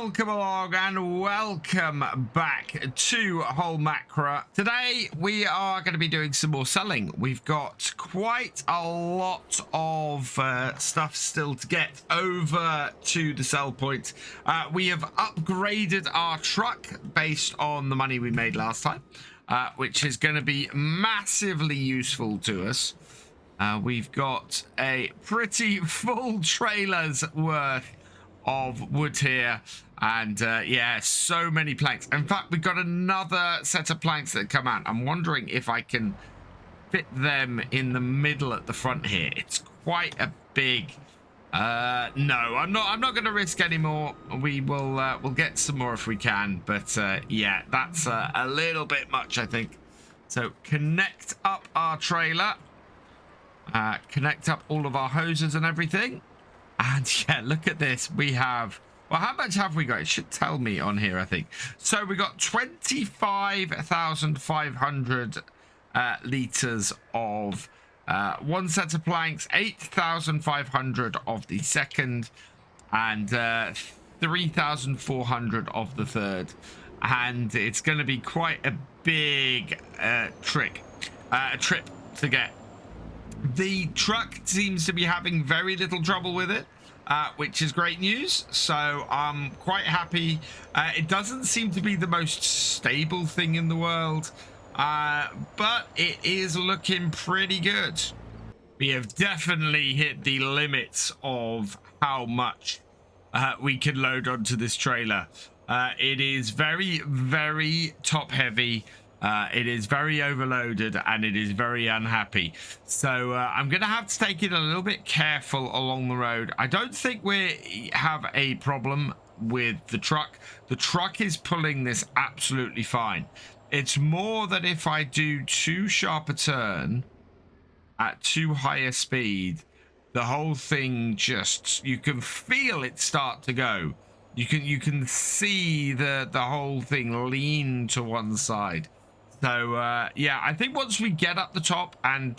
welcome along and welcome back to Holmakra. Today we are going to be doing some more selling. We've got quite a lot of stuff still to get over to the sell point. We have upgraded our truck based on the money we made last time, which is going to be massively useful to us. We've got a pretty full trailer's worth of wood here, and yeah, so many planks. In fact, we've got another set of planks that come out. I'm wondering if I can fit them in the middle at the front here. It's quite a big no, I'm not going to risk any more. We will we'll get some more if we can, but yeah, that's a little bit much, I think. So connect up our trailer, connect up all of our hoses and everything. And yeah, look at this. We have, well, how much have we got? It should tell me on here, I think. So we got 25,500 liters of one set of planks, 8,500 of the second, and 3,400 of the third. And it's going to be quite a big trip to get. The truck seems to be having very little trouble with it, which is great news. So I'm quite happy. It doesn't seem to be the most stable thing in the world, but it is looking pretty good. We have definitely hit the limits of how much we can load onto this trailer. It is very, very top heavy. It is very overloaded and it is very unhappy. So I'm going to have to take it a little bit careful along the road. I don't think we have a problem with the truck. The truck is pulling this absolutely fine. It's more that if I do too sharp a turn at too high a speed, the whole thing just, you can feel it start to go. You can see the whole thing lean to one side. So yeah, I think once we get up the top and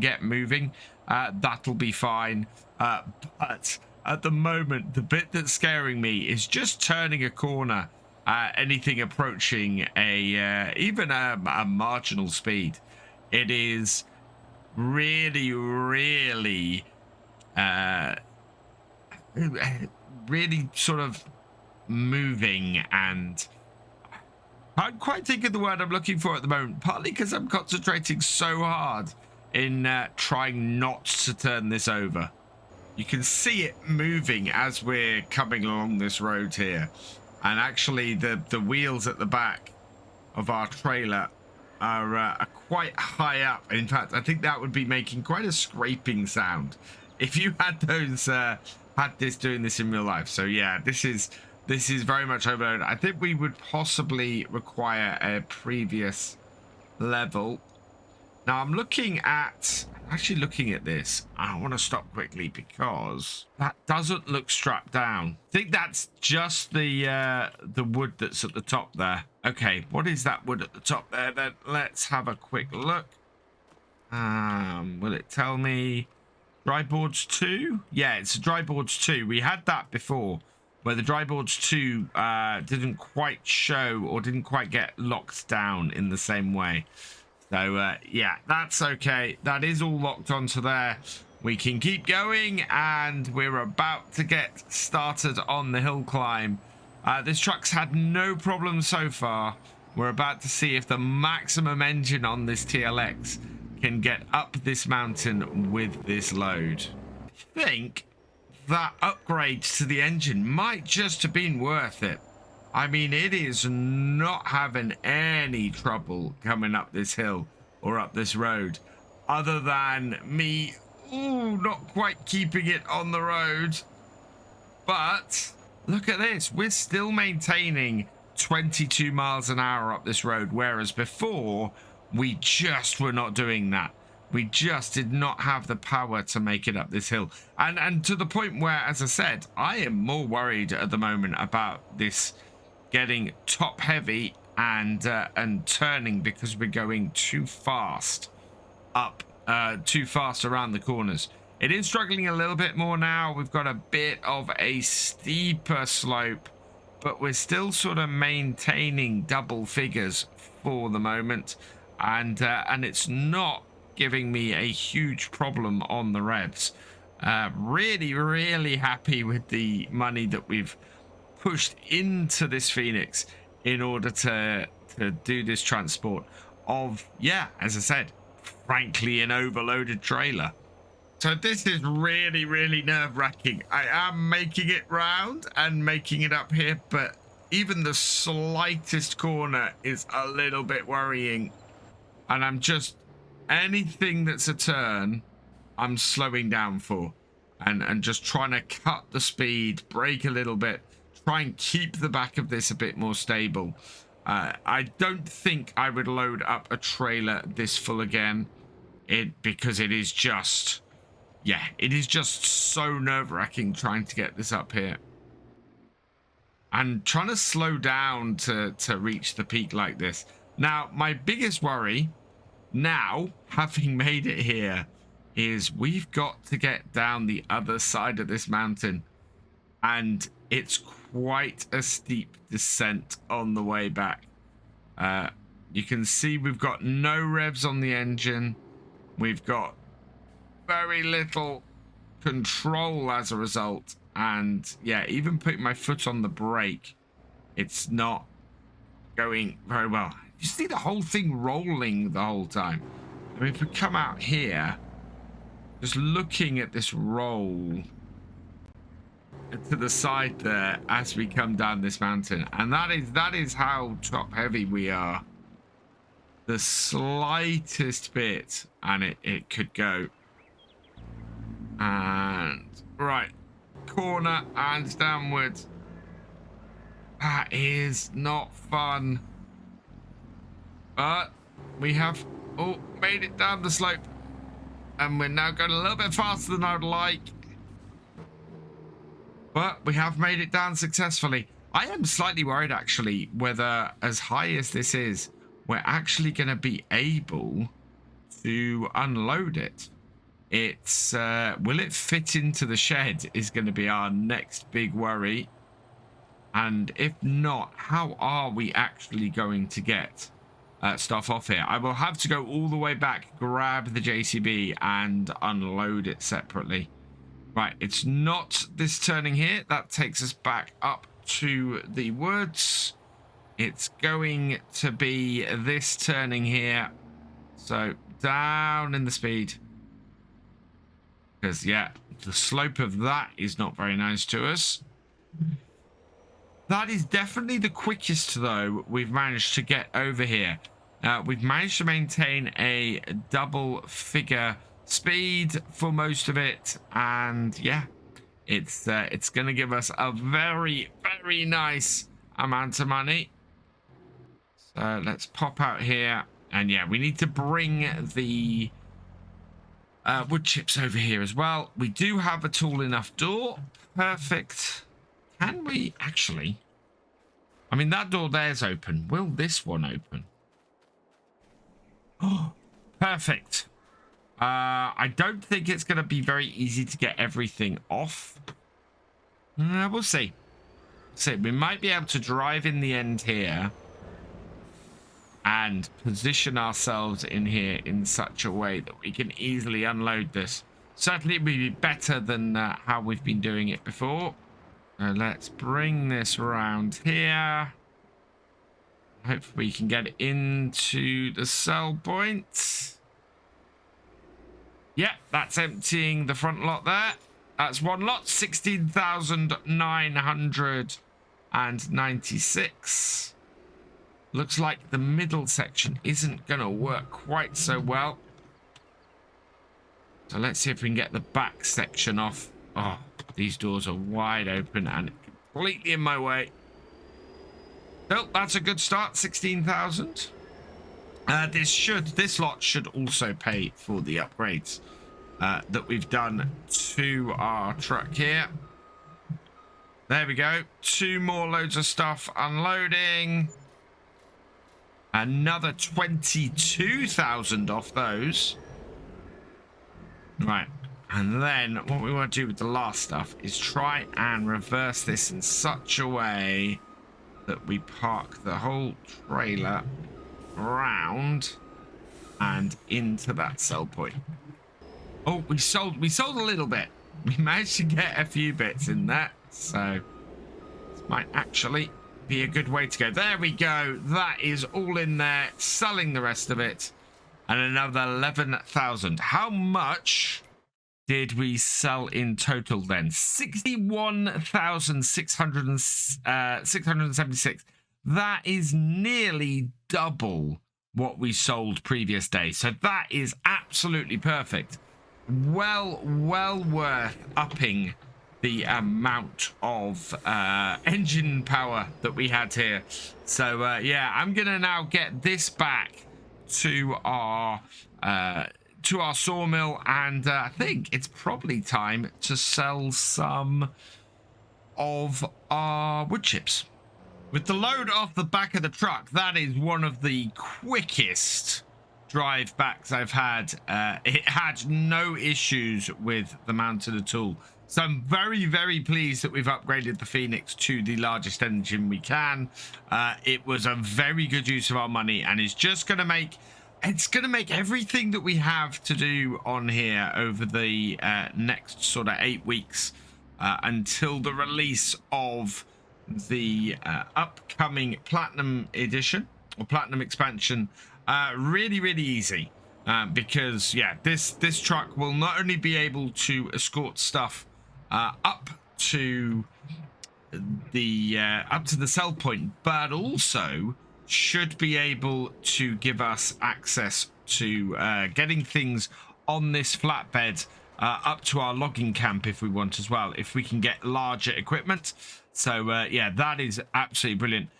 get moving, that'll be fine. But at the moment, the bit that's scaring me is just turning a corner. Anything approaching even a marginal speed. It is really, really, really sort of moving, and I'm quite thinking the word I'm looking for at the moment, partly because I'm concentrating so hard in trying not to turn this over. You can see it moving as we're coming along this road here. And actually the wheels at the back of our trailer are quite high up. In fact, I think that would be making quite a scraping sound if you had those, had this doing this in real life. So yeah, this is very much overloaded. I think we would possibly require a previous level. Now I'm actually looking at this. I want to stop quickly because that doesn't look strapped down. I think that's just the wood that's at the top there. Okay, what is that wood at the top there then? Let's have a quick look. Will it tell me? Dry boards 2? Yeah, it's dry boards 2. We had that before, where the dry boards 2 didn't quite show or didn't quite get locked down in the same way. So yeah, that's okay. That is all locked onto there. We can keep going, and we're about to get started on the hill climb. This truck's had no problem so far. We're about to see if the maximum engine on this TLX can get up this mountain with this load. I think that upgrade to the engine might just have been worth it. I mean, it is not having any trouble coming up this hill or up this road, other than me not quite keeping it on the road. But look at this, we're still maintaining 22 miles an hour up this road, whereas before we just were not doing that. We just did not have the power to make it up this hill. And to the point where, as I said, I am more worried at the moment about this getting top heavy and turning, because we're going too fast up, too fast around the corners. It is struggling a little bit more now. We've got a bit of a steeper slope but we're still sort of maintaining double figures for the moment, and it's not giving me a huge problem on the revs. Really happy with the money that we've pushed into this Pheonix in order to do this transport of, yeah, as I said, frankly, an overloaded trailer. So this is really nerve-wracking. I am making it round and making it up here, but even the slightest corner is a little bit worrying. And I'm just, anything that's a turn, I'm slowing down for. And just trying to cut the speed, brake a little bit, try and keep the back of this a bit more stable. I don't think I would load up a trailer this full again, because it is just, yeah, it is just so nerve-wracking trying to get this up here. And trying to slow down to reach the peak like this. Now, my biggest worry now, having made it here, is we've got to get down the other side of this mountain. And it's quite a steep descent on the way back. You can see we've got no revs on the engine. We've got very little control as a result. And yeah, even putting my foot on the brake, it's not going very well. You see the whole thing rolling the whole time. I mean, if we come out here, just looking at this roll to the side there as we come down this mountain, and that is how top heavy we are. The slightest bit and it could go. And right, corner and downwards. That is not fun, but we have made it down the slope, and we're now going a little bit faster than I would like. But we have made it down successfully. I am slightly worried, actually, whether, as high as this is, we're actually going to be able to unload it. It's, will it fit into the shed is going to be our next big worry. And if not, how are we actually going to get stuff off here? I will have to go all the way back, grab the JCB and unload it separately. Right, it's not this turning here. That takes us back up to the woods. It's going to be this turning here. So down in the speed. Because, yeah, the slope of that is not very nice to us. That is definitely the quickest, though, we've managed to get over here. We've managed to maintain a double figure speed for most of it, and yeah, it's going to give us a very nice amount of money. So let's pop out here, and yeah, we need to bring the wood chips over here as well. We do have a tall enough door. Perfect. Can we actually, I mean, that door there's open. Will this one open? Oh, perfect. I don't think it's going to be very easy to get everything off. We'll see. So we might be able to drive in the end here and position ourselves in here in such a way that we can easily unload this. Certainly it will be better than how we've been doing it before. Let's bring this around here. Hopefully we can get into the sell point. Yeah, that's emptying the front lot there. That's one lot, 16,996. Looks like the middle section isn't going to work quite so well. So let's see if we can get the back section off. Oh, these doors are wide open and completely in my way. Well, that's a good start, 16,000. This lot should also pay for the upgrades that we've done to our truck here. There we go. 2 more loads of stuff unloading. Another 22,000 off those. Right. And then what we want to do with the last stuff is try and reverse this in such a way that we park the whole trailer around and into that sell point. Oh, we sold a little bit. We managed to get a few bits in there, so this might actually be a good way to go. There we go. That is all in there. Selling the rest of it, and another 11,000. How much did we sell in total then? 61,676. That is nearly double what we sold previous day. So that is absolutely perfect. Well worth upping the amount of engine power that we had here. So yeah, I'm gonna now get this back to our sawmill, and I think it's probably time to sell some of our wood chips. With the load off the back of the truck, that is one of the quickest drive backs I've had. It had no issues with the mounted at all. So I'm very pleased that we've upgraded the Pheonix to the largest engine we can. It was a very good use of our money, and it's just going to make everything that we have to do on here over the next sort of 8 weeks until the release of the upcoming Platinum edition or Platinum expansion really easy, because yeah, this truck will not only be able to escort stuff up to the sell point, but also should be able to give us access to getting things on this flatbed up to our logging camp if we want as well, if we can get larger equipment. So yeah, that is absolutely brilliant.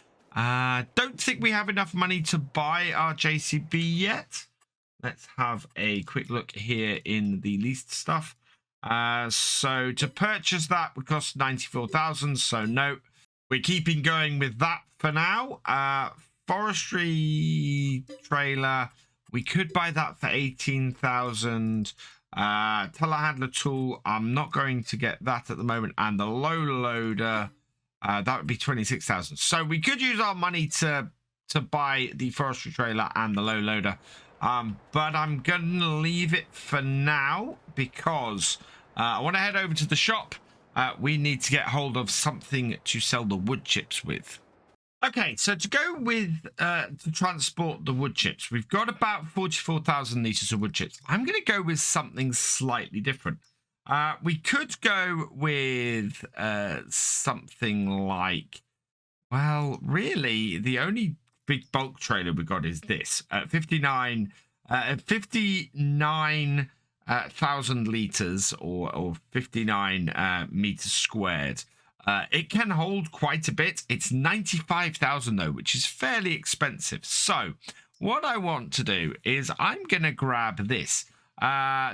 Don't think we have enough money to buy our JCB yet. Let's have a quick look here in the leased stuff. So to purchase that would cost 94,000, so no, we're keeping going with that for now. Forestry trailer, we could buy that for 18,000. Telehandler tool, I'm not going to get that at the moment, and the low loader, that would be 26,000. So we could use our money to buy the forestry trailer and the low loader, but I'm gonna leave it for now because I want to head over to the shop. We need to get hold of something to sell the wood chips with. Okay, so to go with to transport the wood chips, we've got about 44,000 liters of wood chips. I'm going to go with something slightly different. We could go with something like, well, really, the only big bulk trailer we got is this, 59,000 liters or 59 meters squared. It can hold quite a bit. It's 95,000 though, which is fairly expensive. So what I want to do is I'm going to grab this.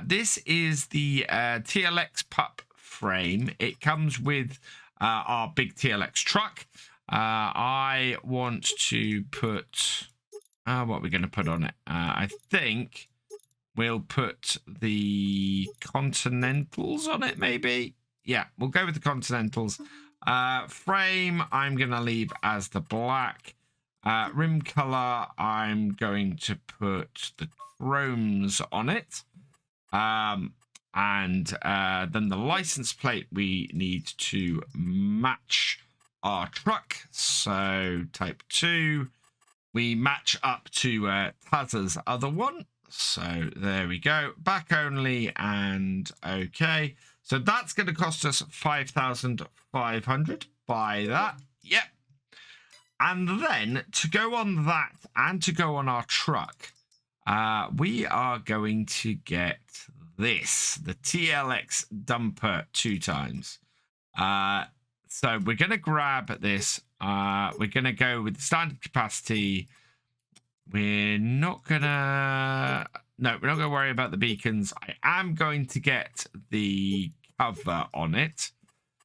This is the TLX pup frame. It comes with our big TLX truck. I want to put what are we going to put on it? I think we'll put the Continentals on it, maybe. Yeah, we'll go with the Continentals. Frame, I'm going to leave as the black. Rim color, I'm going to put the chromes on it. And then the license plate, we need to match our truck. So type 2. We match up to Taz's other one. So there we go. Back only and okay. So that's going to cost us 5,500. Buy that. Yep. And then to go on that and to go on our truck, we are going to get this, the TLX dumper 2 times. So we're going to grab this. We're going to go with standard capacity. We're not going to... No, we're not going to worry about the beacons. I am going to get the cover on it.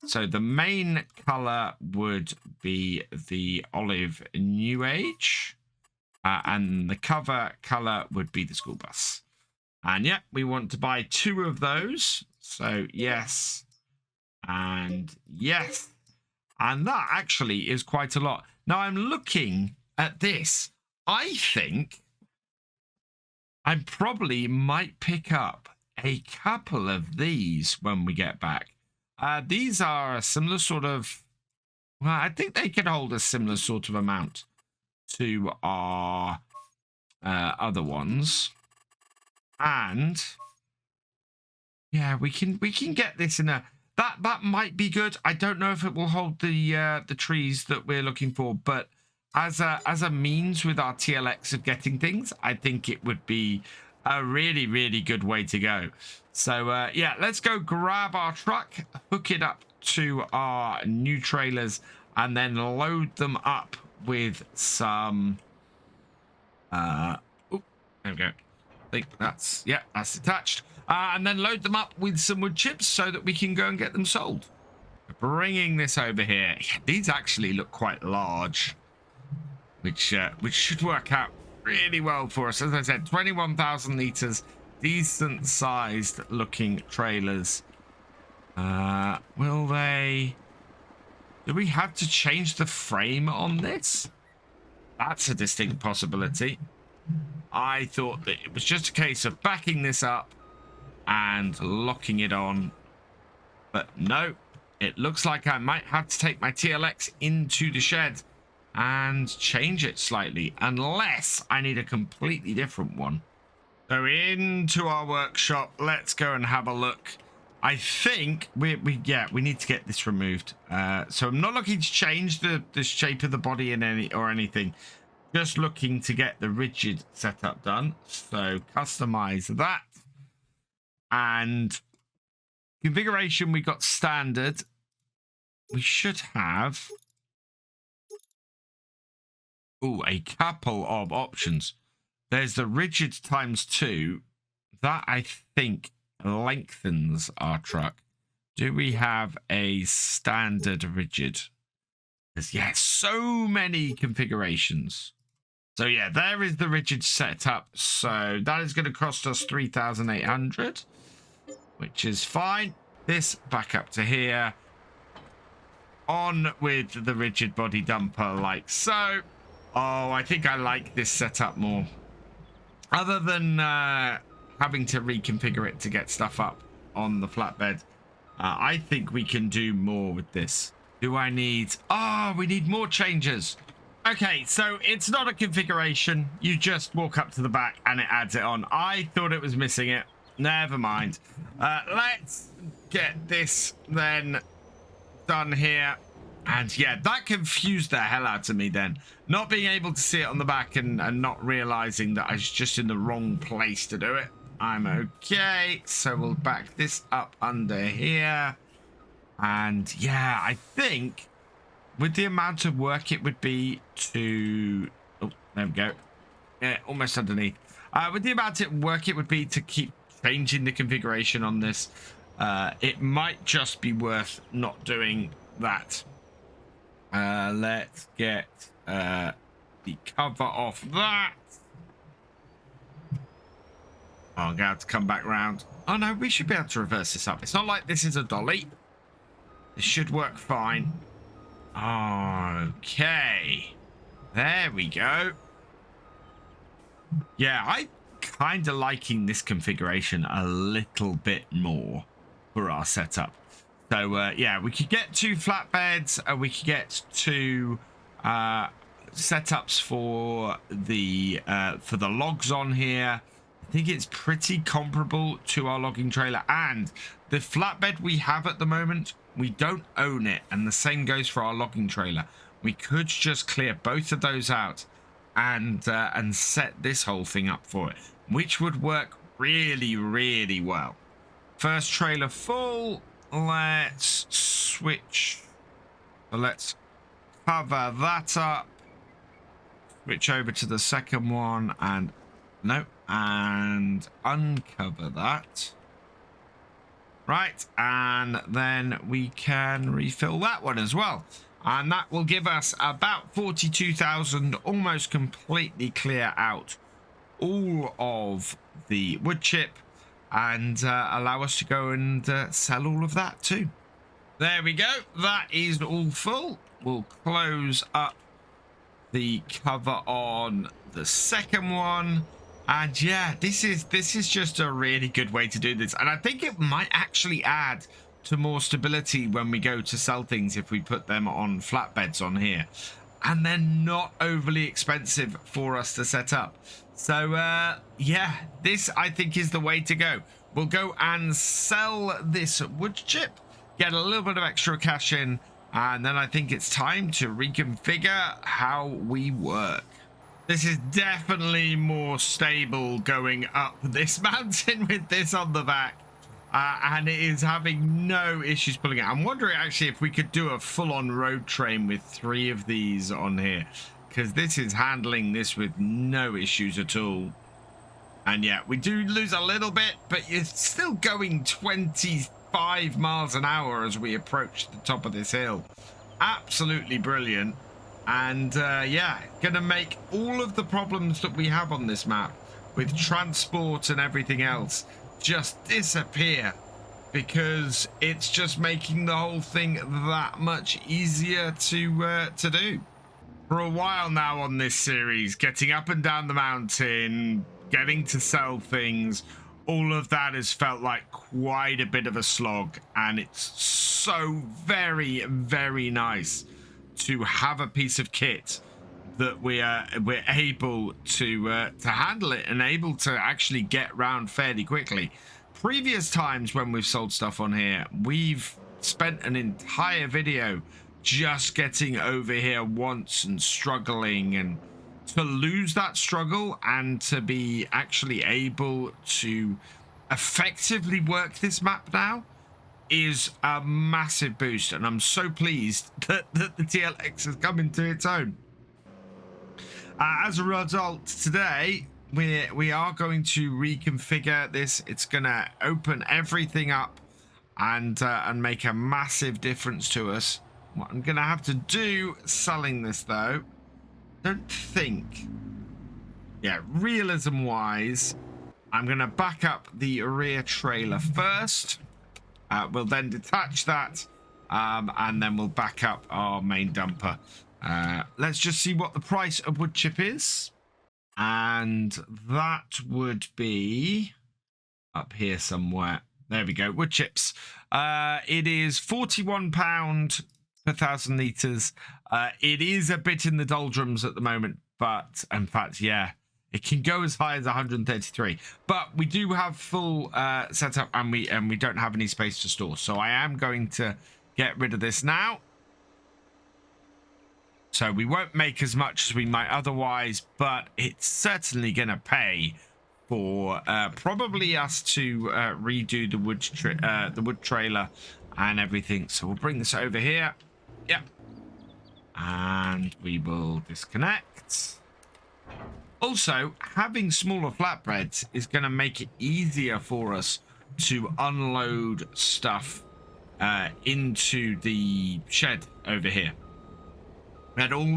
So the main color would be the olive new age. And the cover color would be the school bus. And yeah, we want to buy 2 of those. So yes. And yes. And that actually is quite a lot. Now I'm looking at this. I think I probably might pick up a couple of these when we get back. These are a similar sort of, well, I think they can hold a similar sort of amount to our other ones. And yeah, we can get this in a, that might be good. I don't know if it will hold the trees that we're looking for, but as a means with our TLX of getting things, I think it would be a really, really good way to go. So yeah, let's go grab our truck, hook it up to our new trailers, and then load them up with some oh, there we go. I think that's, yeah, that's attached. And then load them up with some wood chips so that we can go and get them sold. Bringing this over here. These actually look quite large, which should work out really well for us. As I said, 21,000 liters, decent sized looking trailers. Will they, do we have to change the frame on this? That's a distinct possibility. I thought that it was just a case of backing this up and locking it on, but no, it looks like I might have to take my TLX into the shed and change it slightly, unless I need a completely different one. So into our workshop, let's go and have a look. I think we need to get this removed. So I'm not looking to change the shape of the body in anything. Just looking to get the rigid setup done. So customize that. And configuration, we got standard. We should have a couple of options. There's the rigid ×2. That I think lengthens our truck. Do we have a standard rigid? There's, yeah, so many configurations. So yeah, there is the rigid setup. So that is going to cost us 3,800, which is fine. This back up to here. On with the rigid body dumper like so. Oh, I think I like this setup more. Other than having to reconfigure it to get stuff up on the flatbed, I think we can do more with this. Do I need... Oh, we need more changes. Okay, so it's not a configuration. You just walk up to the back and it adds it on. I thought it was missing it. Never mind. Let's get this then done here. And yeah, that confused the hell out of me then. Not being able to see it on the back and not realizing that I was just in the wrong place to do it. I'm okay. So we'll back this up under here. And yeah, I think with the amount of work it would be to... Oh, there we go. Yeah, almost underneath. With the amount of work it would be to keep changing the configuration on this, it might just be worth not doing that. Let's get the cover off that. Oh, I'm going to have to come back round. Oh, no, we should be able to reverse this up. It's not like this is a dolly. This should work fine. Okay. There we go. Yeah, I'm kind of liking this configuration a little bit more for our setup. So, yeah, we could get 2 flatbeds. We could get 2 setups for the logs on here. I think it's pretty comparable to our logging trailer. And the flatbed we have at the moment, we don't own it. And the same goes for our logging trailer. We could just clear both of those out and set this whole thing up for it, which would work really, really well. First trailer full. Let's switch. So let's cover that up. Switch over to the second one and no, and uncover that. Right, and then we can refill that one as well. And that will give us about 42,000, almost completely clear out all of the wood chip and allow us to go and sell all of that too. There we go. That is all full. We'll close up the cover on the second one. And yeah, this is just a really good way to do this. And I think it might actually add to more stability when we go to sell things if we put them on flatbeds on here. And they're not overly expensive for us to set up. So yeah, this I think is the way to go. We'll go and sell this wood chip, get a little bit of extra cash in, and then I think it's time to reconfigure how we work. This is definitely more stable going up this mountain with this on the back. And it is having no issues pulling it. I'm wondering actually if we could do a full-on road train with 3 of these on here, because this is handling this with no issues at all. And yeah, we do lose a little bit, but you're still going 25 miles an hour as we approach the top of this hill. Absolutely brilliant. And yeah, gonna make all of the problems that we have on this map with transport and everything else just disappear, because it's just making the whole thing that much easier to do. For a while now on this series, getting up and down the mountain, getting to sell things, all of that has felt like quite a bit of a slog, and it's so very, very nice to have a piece of kit that we're able to handle it and able to actually get round fairly quickly. Previous times when we've sold stuff on here, we've spent an entire video just getting over here once and struggling, and to lose that struggle and to be actually able to effectively work this map now is a massive boost, and I'm so pleased that the TLX has come into its own. As a result, today we are going to reconfigure this. It's gonna open everything up and make a massive difference to us. What I'm gonna have to do selling this though, don't think, yeah, realism wise, I'm gonna back up the rear trailer first. We'll then detach that, and then we'll back up our main dumper. Let's just see what the price of wood chip is, and that would be up here somewhere. There we go, wood chips. It is £41 per 1,000 litres. It is a bit in the doldrums at the moment, but in fact, yeah, it can go as high as 133. But we do have full setup, and we don't have any space to store. So I am going to get rid of this now. So we won't make as much as we might otherwise, but it's certainly going to pay for probably us to redo the wood trailer and everything. So we'll bring this over here. Yep. And we will disconnect. Also, having smaller flatbeds is going to make it easier for us to unload stuff into the shed over here. We had all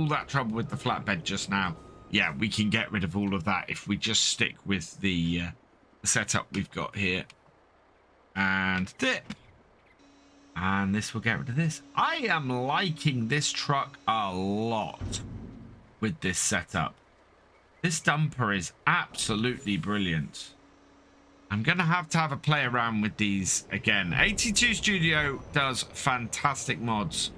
that trouble with the flatbed just now. Yeah, we can get rid of all of that if we just stick with the setup we've got here. And dip. And this will get rid of this. I am liking this truck a lot with this setup. This dumper is absolutely brilliant. I'm going to have a play around with these again. 82 Studio does fantastic mods.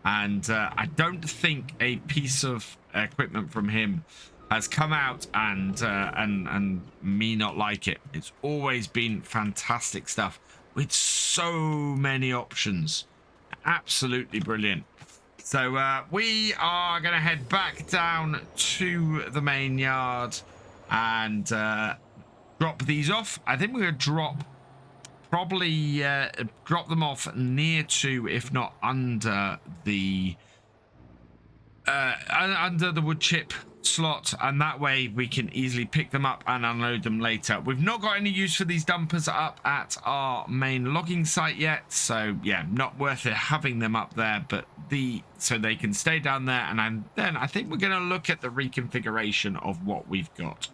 And I don't think a piece of equipment from him has come out and me not like it. It's always been fantastic stuff with so many options. Absolutely brilliant. So we are going to head back down to the main yard and drop these off. I think we're going to probably drop them off near to, if not under the wood chip slot, and that way we can easily pick them up and unload them later. We've not got any use for these dumpers up at our main logging site yet, so yeah, not worth it having them up there, but so they can stay down there. And then I think we're going to look at the reconfiguration of what we've got.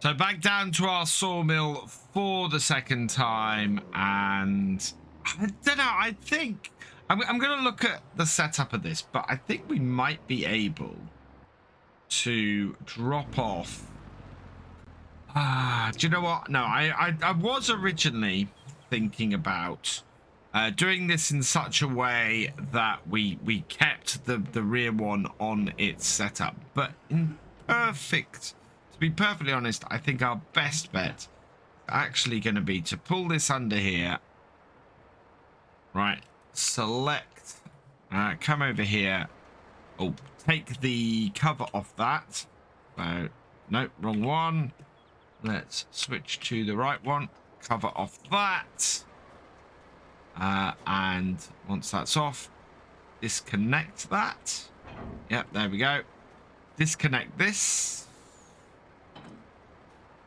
So back down to our sawmill for the second time, and I don't know. I think I'm going to look at the setup of this, but I think we might be able to drop off. Do you know what? No, I was originally thinking about doing this in such a way that we kept the rear one on its setup, but to be perfectly honest, I think our best bet is actually going to be to pull this under here, right? Select, come over here. Oh, take the cover off that. So, no, wrong one. Let's switch to the right one. Cover off that. And once that's off, disconnect that. Yep, there we go. Disconnect this.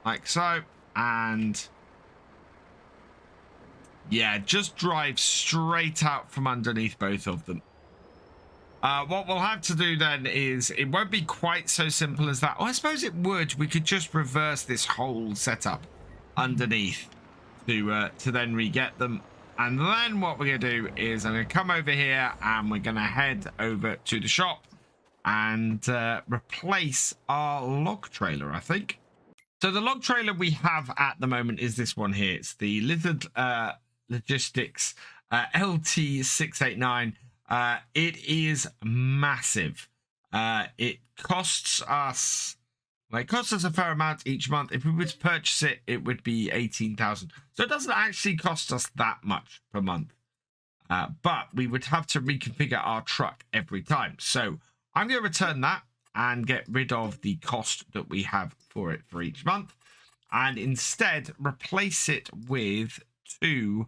Like so. And yeah, just drive straight out from underneath both of them. What we'll have to do then is, it won't be quite so simple as that. Oh, I suppose it would. We could just reverse this whole setup underneath to then re-get them. And then what we're going to do is I'm going to come over here and we're going to head over to the shop and replace our log trailer, I think. So the log trailer we have at the moment is this one here. It's the Lizard Logistics LT689. It is massive. It costs us a fair amount each month. If we were to purchase it, it would be 18,000. So it doesn't actually cost us that much per month. But we would have to reconfigure our truck every time. So I'm going to return that and get rid of the cost that we have for it for each month, and instead replace it with 2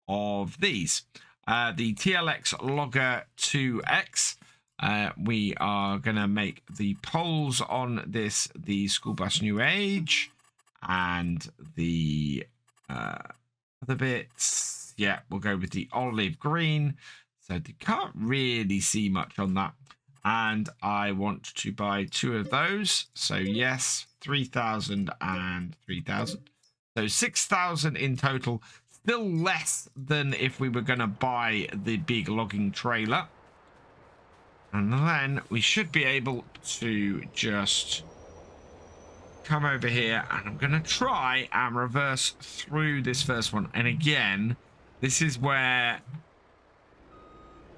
of these. The TLX Logger 2X. We are going to make the poles on this the school bus new age, and the other bits, yeah, we'll go with the olive green. So you can't really see much on that. And I want to buy 2 of those. So yes, 3,000 and 3,000. So 6,000 in total. Still less than if we were going to buy the big logging trailer. And then we should be able to just come over here, and I'm going to try and reverse through this first one. And again, this is where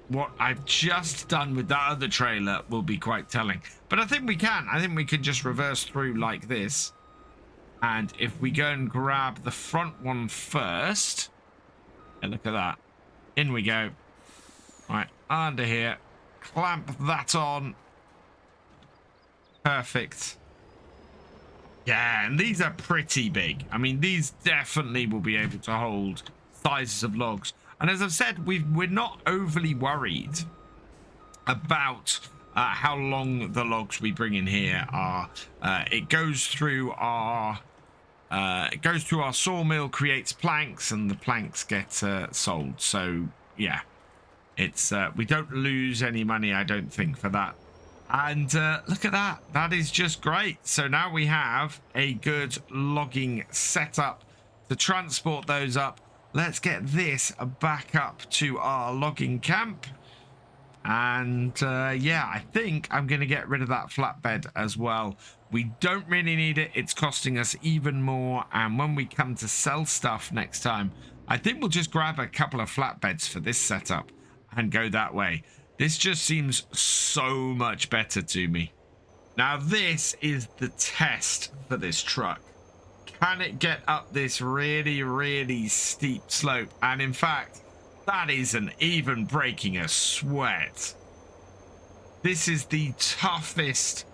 what I've just done with that other trailer will be quite telling. But I think we can. I think we can just reverse through like this. And if we go and grab the front one first, and look at that. In we go. Right, under here. Clamp that on. Perfect. Yeah, and these are pretty big. I mean, these definitely will be able to hold sizes of logs. And as I've said, we're not overly worried about how long the logs we bring in here are. It goes through our sawmill, creates planks, and the planks get sold. So yeah, it's we don't lose any money, I don't think, for that. And look at that. That is just great. So now we have a good logging setup to transport those up. Let's get this back up to our logging camp. And yeah, I think I'm going to get rid of that flatbed as well. We don't really need it. It's costing us even more. And when we come to sell stuff next time, I think we'll just grab a couple of flatbeds for this setup and go that way. This just seems so much better to me. Now, this is the test for this truck. Can it get up this really, really steep slope? And in fact, that isn't even breaking a sweat. This is the toughest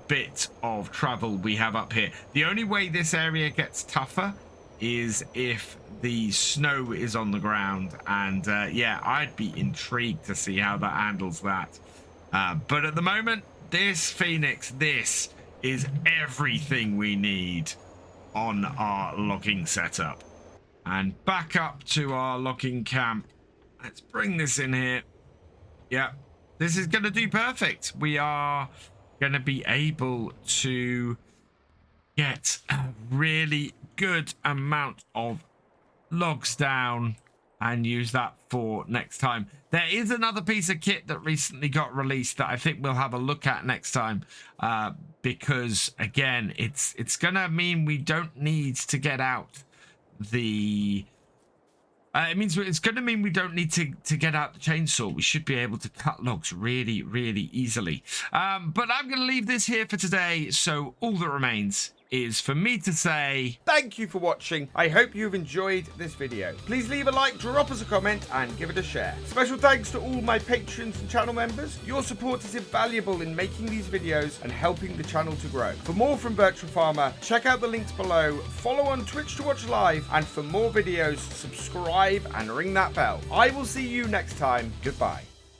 bit of travel we have up here. The only way this area gets tougher is if the snow is on the ground. And yeah, I'd be intrigued to see how that handles that. But at the moment, this Pheonix, this is everything we need on our logging setup. And back up to our logging camp. Let's bring this in here. Yeah, this is going to do perfect. We are going to be able to get a really good amount of logs down and use that for next time. There is another piece of kit that recently got released that I think we'll have a look at next time, because again, it's gonna mean we don't need to get out the it's going to mean we don't need to get out the chainsaw. We should be able to cut logs really, really easily. But I'm going to leave this here for today. So all that remains is for me to say thank you for watching. I hope you've enjoyed this video. Please leave a like, drop us a comment, and give it a share. Special thanks to all my patrons and channel members. Your support is invaluable in making these videos and helping the channel to grow. For more from Virtual Farmer, check out the links below, follow on Twitch to watch live, and for more videos, subscribe and ring that bell. I will see you next time. Goodbye.